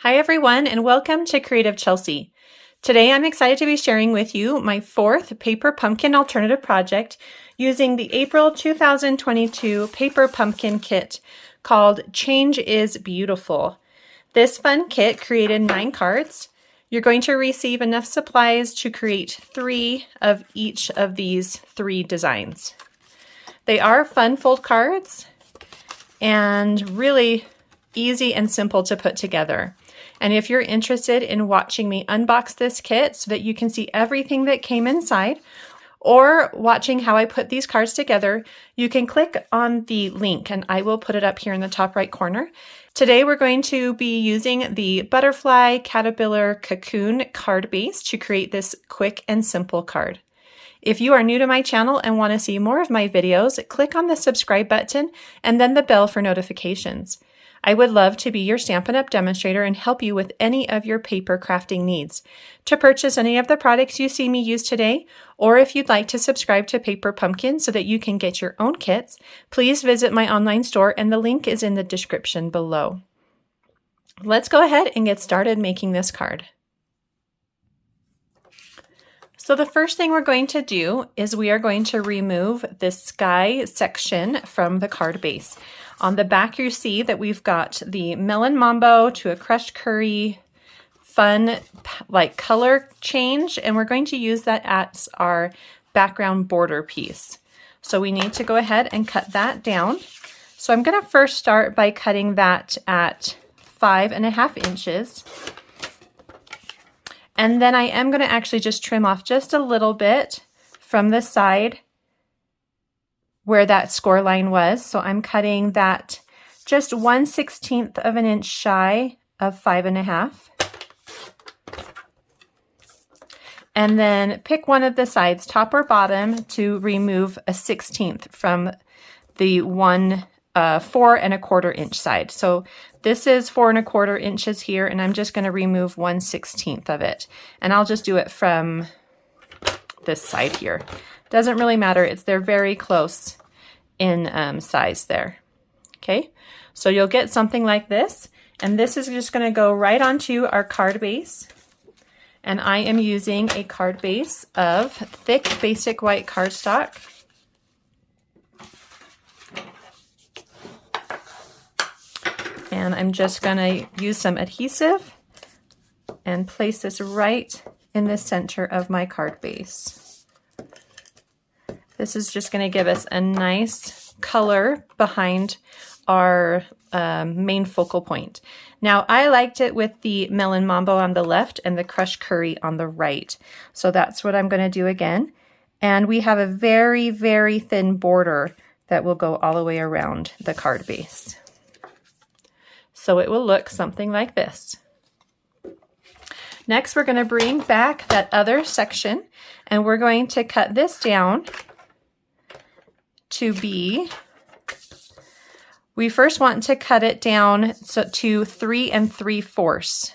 Hi everyone, and welcome to Creative Chelsey. Today I'm excited to be sharing with you my fourth paper pumpkin alternative project using the April 2022 paper pumpkin kit called Change is Beautiful. This fun kit created 9 cards. You're going to receive enough supplies to create 3 of each of these 3 designs. They are fun fold cards and really easy and simple to put together. And if you're interested in watching me unbox this kit so that you can see everything that came inside, or watching how I put these cards together, you can click on the link and I will put it up here in the top right corner. Today we're going to be using the Butterfly Caterpillar Cocoon card base to create this quick and simple card. If you are new to my channel and want to see more of my videos, click on the subscribe button and then the bell for notifications. I would love to be your Stampin' Up! Demonstrator and help you with any of your paper crafting needs. To purchase any of the products you see me use today, or if you'd like to subscribe to Paper Pumpkin so that you can get your own kits, please visit my online store and the link is in the description below. Let's go ahead and get started making this card. So the first thing we're going to do is we are going to remove the sky section from the card base. On the back you see that we've got the melon mambo to a crushed curry, fun like color change, and we're going to use that as our background border piece. So we need to go ahead and cut that down. So I'm going to first start by cutting that at 5.5 inches. And then I am going to actually just trim off just a little bit from the side where that score line was. So I'm cutting that just 1/16 of an inch shy of 5.5. And then pick one of the sides, top or bottom, to remove 1/16 from the 4.25 inch side. So this is 4.25 inches here, and I'm just going to remove 1/16 of it. And I'll just do it from this side here. Doesn't really matter. They're very close in size there. Okay, so you'll get something like this, and this is just going to go right onto our card base. And I am using a card base of thick basic white cardstock. And I'm just going to use some adhesive and place this right in the center of my card base. This is just going to give us a nice color behind our main focal point. Now, I liked it with the melon mambo on the left and the crushed curry on the right. So that's what I'm going to do again. And we have a very, very thin border that will go all the way around the card base. So it will look something like this. Next, we're going to bring back that other section and we're going to cut this down to be, we first want to cut it down to 3 3/4.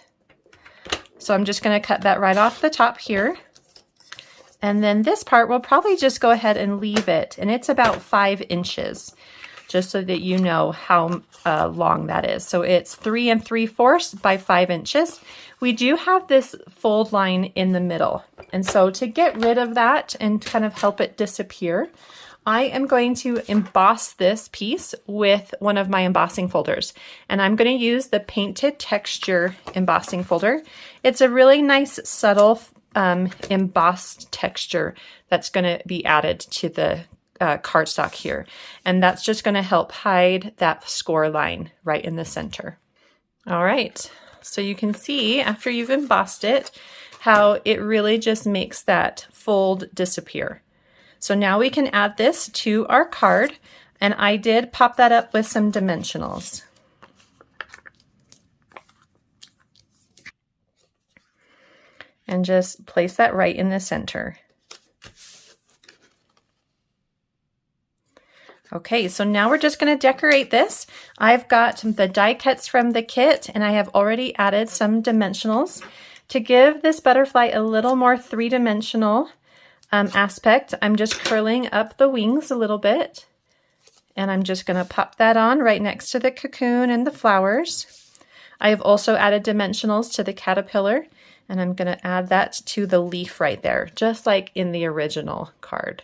So I'm just going to cut that right off the top here. And then this part we'll probably just go ahead and leave it, and it's about 5 inches, just so that you know how long that is. So it's 3 3/4 by 5 inches. We do have this fold line in the middle. And so to get rid of that and kind of help it disappear, I am going to emboss this piece with one of my embossing folders. And I'm going to use the Painted Texture embossing folder. It's a really nice, subtle embossed texture that's going to be added to the cardstock here. And that's just going to help hide that score line right in the center. All right, so you can see after you've embossed it, how it really just makes that fold disappear. So now we can add this to our card, and I did pop that up with some dimensionals. And just place that right in the center. Okay, so now we're just going to decorate this. I've got the die cuts from the kit, and I have already added some dimensionals to give this butterfly a little more three-dimensional aspect. I'm just curling up the wings a little bit, and I'm just going to pop that on right next to the cocoon and the flowers. I've also added dimensionals to the caterpillar, and I'm going to add that to the leaf right there, just like in the original card.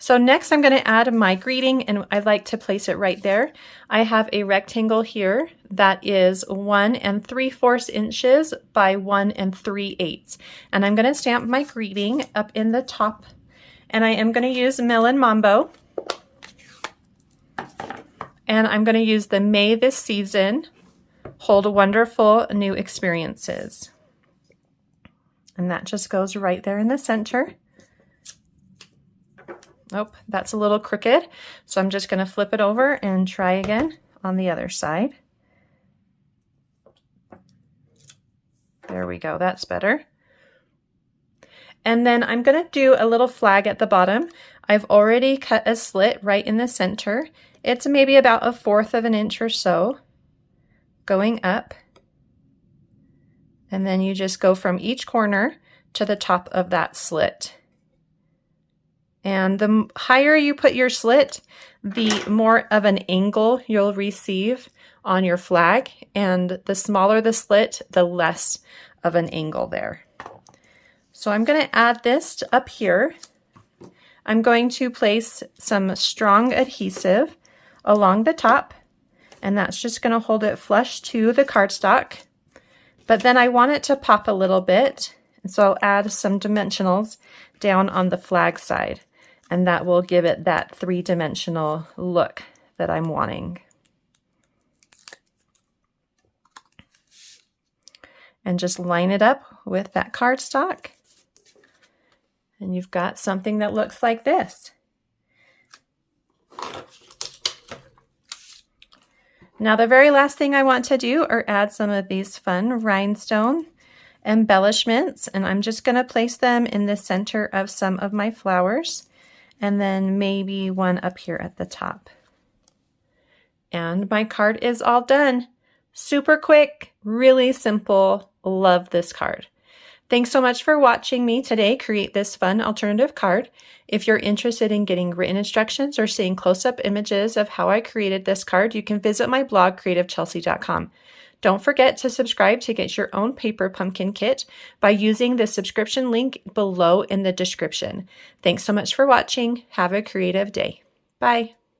So next I'm going to add my greeting, and I like to place it right there. I have a rectangle here that is 1 3/4 inches by 1 3/8. And I'm going to stamp my greeting up in the top, and I am going to use Melon Mambo. And I'm going to use the May This Season, Hold Wonderful New Experiences. And that just goes right there in the center. Oh, that's a little crooked. So I'm just going to flip it over and try again on the other side. There we go, that's better. And then I'm going to do a little flag at the bottom. I've already cut a slit right in the center. It's maybe about 1/4 of an inch or so going up. And then you just go from each corner to the top of that slit. And the higher you put your slit, the more of an angle you'll receive on your flag. And the smaller the slit, the less of an angle there. So I'm going to add this up here. I'm going to place some strong adhesive along the top, and that's just going to hold it flush to the cardstock. But then I want it to pop a little bit, and so I'll add some dimensionals down on the flag side, and that will give it that 3-dimensional look that I'm wanting. And just line it up with that cardstock, and you've got something that looks like this. Now the very last thing I want to do are add some of these fun rhinestone embellishments, and I'm just going to place them in the center of some of my flowers, and then maybe one up here at the top. And my card is all done. Super quick, really simple. Love this card. Thanks so much for watching me today create this fun alternative card. If you're interested in getting written instructions or seeing close-up images of how I created this card, you can visit my blog, creativechelsey.com. Don't forget to subscribe to get your own paper pumpkin kit by using the subscription link below in the description. Thanks so much for watching. Have a creative day. Bye.